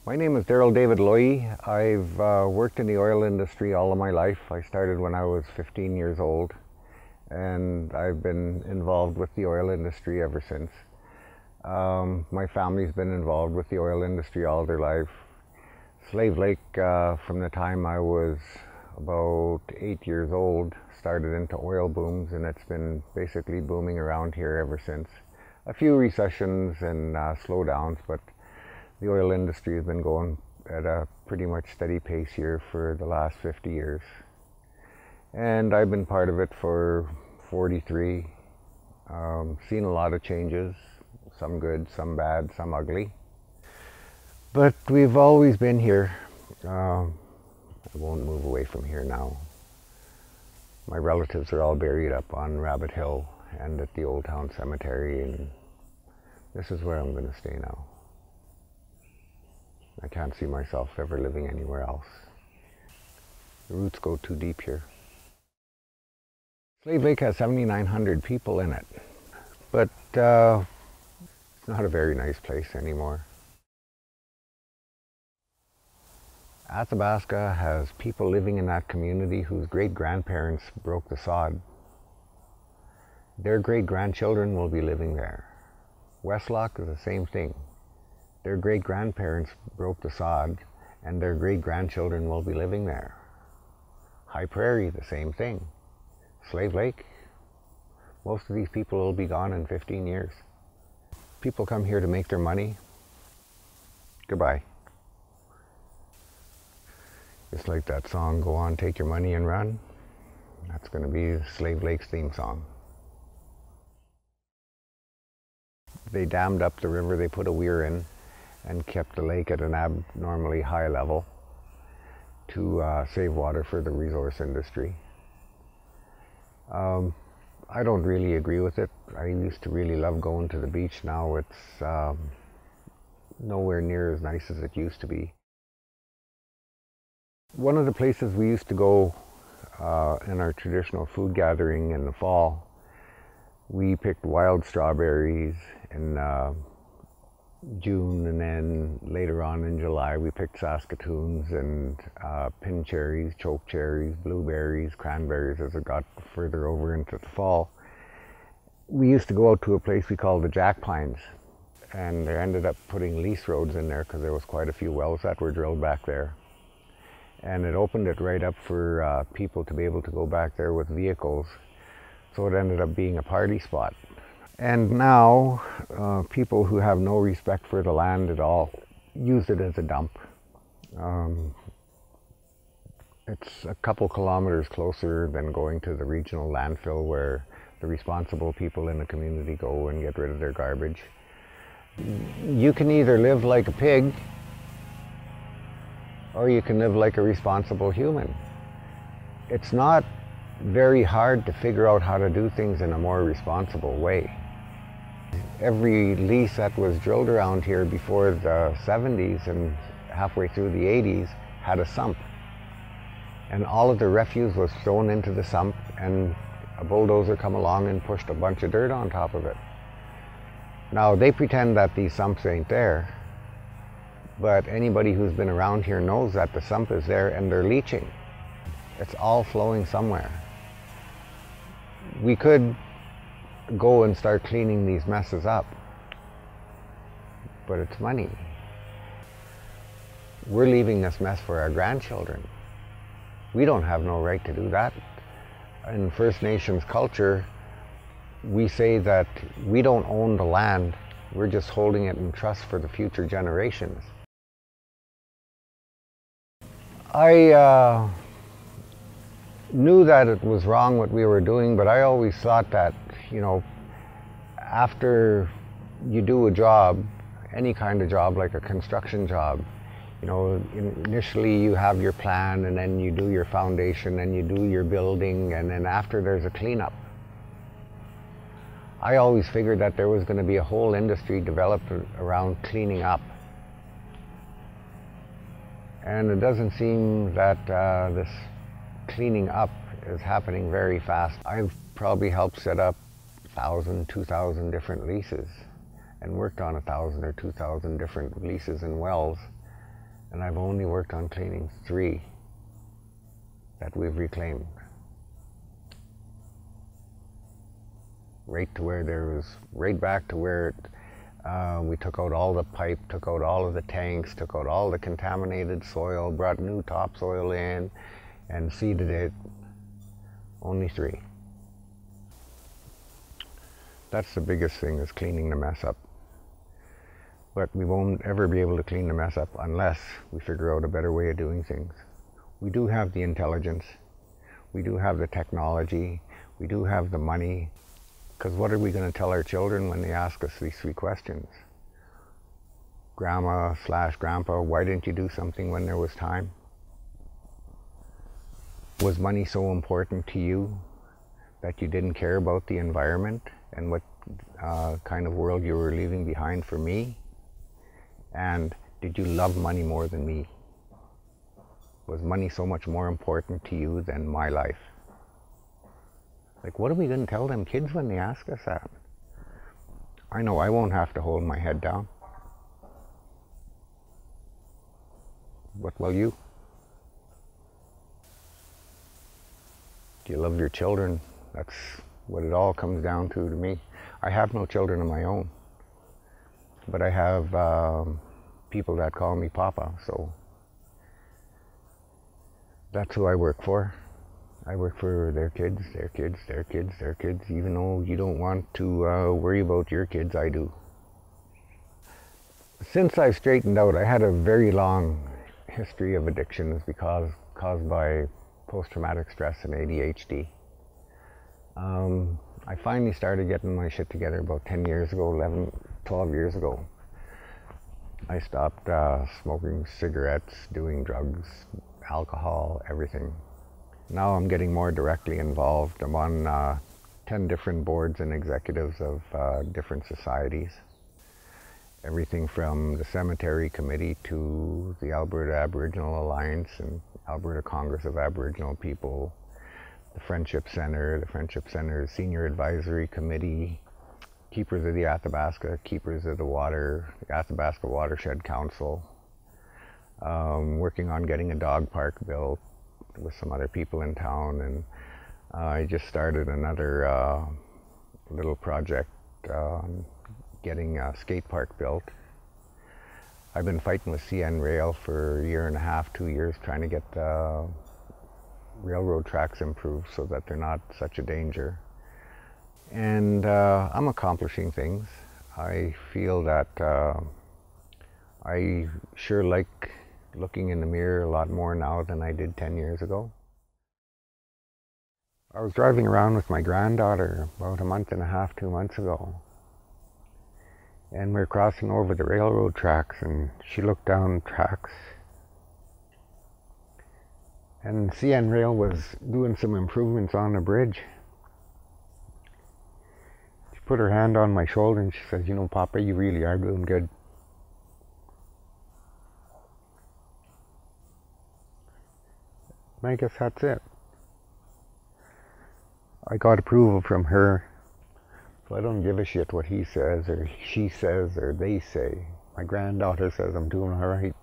My name is David Loyie. I've worked in the oil industry all of my life. I started when I was 15 years old, and I've been involved with the oil industry ever since. My family's been involved with the oil industry all their life. Slave Lake, from the time I was about 8 years old, started into oil booms, and it's been basically booming around here ever since. A few recessions and slowdowns, but the oil industry has been going at a pretty much steady pace here for the last 50 years. And I've been part of it for 43. Seen a lot of changes, some good, some bad, some ugly. But we've always been here. I won't move away from here now. My relatives are all buried up on Rabbit Hill and at the Old Town Cemetery, and this is where I'm going to stay now. I can't see myself ever living anywhere else. The roots go too deep here. Slave Lake has 7,900 people in it, but it's not a very nice place anymore. Athabasca has people living in that community whose great-grandparents broke the sod. Their great-grandchildren will be living there. Westlock is the same thing. Their great-grandparents broke the sod, and their great-grandchildren will be living there. High Prairie, the same thing. Slave Lake, most of these people will be gone in 15 years. People come here to make their money. Goodbye. Just like that song, "Go on, take your money and run." That's going to be Slave Lake's theme song. They dammed up the river, they put a weir in, and kept the lake at an abnormally high level to save water for the resource industry. I don't really agree with it. I used to really love going to the beach. Now it's nowhere near as nice as it used to be. One of the places we used to go in our traditional food gathering in the fall, we picked wild strawberries in June, and then later on in July we picked Saskatoons and pin cherries, choke cherries, blueberries, cranberries as it got further over into the fall. We used to go out to a place we called the Jack Pines, and they ended up putting lease roads in there because there was quite a few wells that were drilled back there. And it opened it right up for people to be able to go back there with vehicles, so it ended up being a party spot. And now, people who have no respect for the land at all use it as a dump. It's a couple kilometers closer than going to the regional landfill where the responsible people in the community go and get rid of their garbage. You can either live like a pig, or you can live like a responsible human. It's not very hard to figure out how to do things in a more responsible way. Every lease that was drilled around here before the 70s and halfway through the 80s had a sump. And all of the refuse was thrown into the sump, and a bulldozer come along and pushed a bunch of dirt on top of it. Now they pretend that these sumps ain't there, but anybody who's been around here knows that the sump is there and they're leaching. It's all flowing somewhere. We could go and start cleaning these messes up, but it's money. We're leaving this mess for our grandchildren. We don't have no right to do that. In First Nations culture, we say that we don't own the land, we're just holding it in trust for the future generations. I knew that it was wrong what we were doing, but I always thought that, you know, after you do a job, any kind of job like a construction job, you know, initially you have your plan, and then you do your foundation, and you do your building, and then after there's a cleanup. I always figured that there was going to be a whole industry developed around cleaning up. And it doesn't seem that this cleaning up is happening very fast. I've probably helped set up 1,000, 2,000 different leases and worked on 1,000 or 2,000 different leases and wells. And I've only worked on cleaning 3 that we've reclaimed. Right to where there was, right back to where we took out all the pipe, took out all of the tanks, took out all the contaminated soil, brought new topsoil in, and seeded it. Only 3. That's the biggest thing, is cleaning the mess up. But we won't ever be able to clean the mess up unless we figure out a better way of doing things. We do have the intelligence, we do have the technology, we do have the money, because what are we going to tell our children when they ask us these 3 questions? Grandma/Grandpa, why didn't you do something when there was time? Was money so important to you that you didn't care about the environment and what kind of world you were leaving behind for me? And did you love money more than me? Was money so much more important to you than my life? Like, what are we going to tell them kids when they ask us that? I know I won't have to hold my head down. What will you? Do you love your children? That's what it all comes down to me. I have no children of my own, but I have people that call me Papa, so that's who I work for. I work for their kids, their kids, their kids, their kids. Even though you don't want to worry about your kids, I do. Since I've straightened out, I had a very long history of addictions caused by post-traumatic stress and ADHD. I finally started getting my shit together about 10 years ago, 11, 12 years ago. I stopped smoking cigarettes, doing drugs, alcohol, everything. Now I'm getting more directly involved. I'm on 10 different boards and executives of different societies. Everything from the Cemetery Committee to the Alberta Aboriginal Alliance and Alberta Congress of Aboriginal People, the Friendship Center's Senior Advisory Committee, Keepers of the Athabasca, Keepers of the Water, the Athabasca Watershed Council, working on getting a dog park built with some other people in town, and I just started another little project getting a skate park built. I've been fighting with CN Rail for 1.5 to 2 years, trying to get the railroad tracks improved so that they're not such a danger. And I'm accomplishing things. I feel that I sure like looking in the mirror a lot more now than I did 10 years ago. I was driving around with my granddaughter about 1.5 to 2 months ago, and we were crossing over the railroad tracks, and she looked down the tracks, and CN Rail was doing some improvements on the bridge. She put her hand on my shoulder and she says, "You know, Papa, you really are doing good." And I guess that's it. I got approval from her, so I don't give a shit what he says or she says or they say. My granddaughter says I'm doing all right.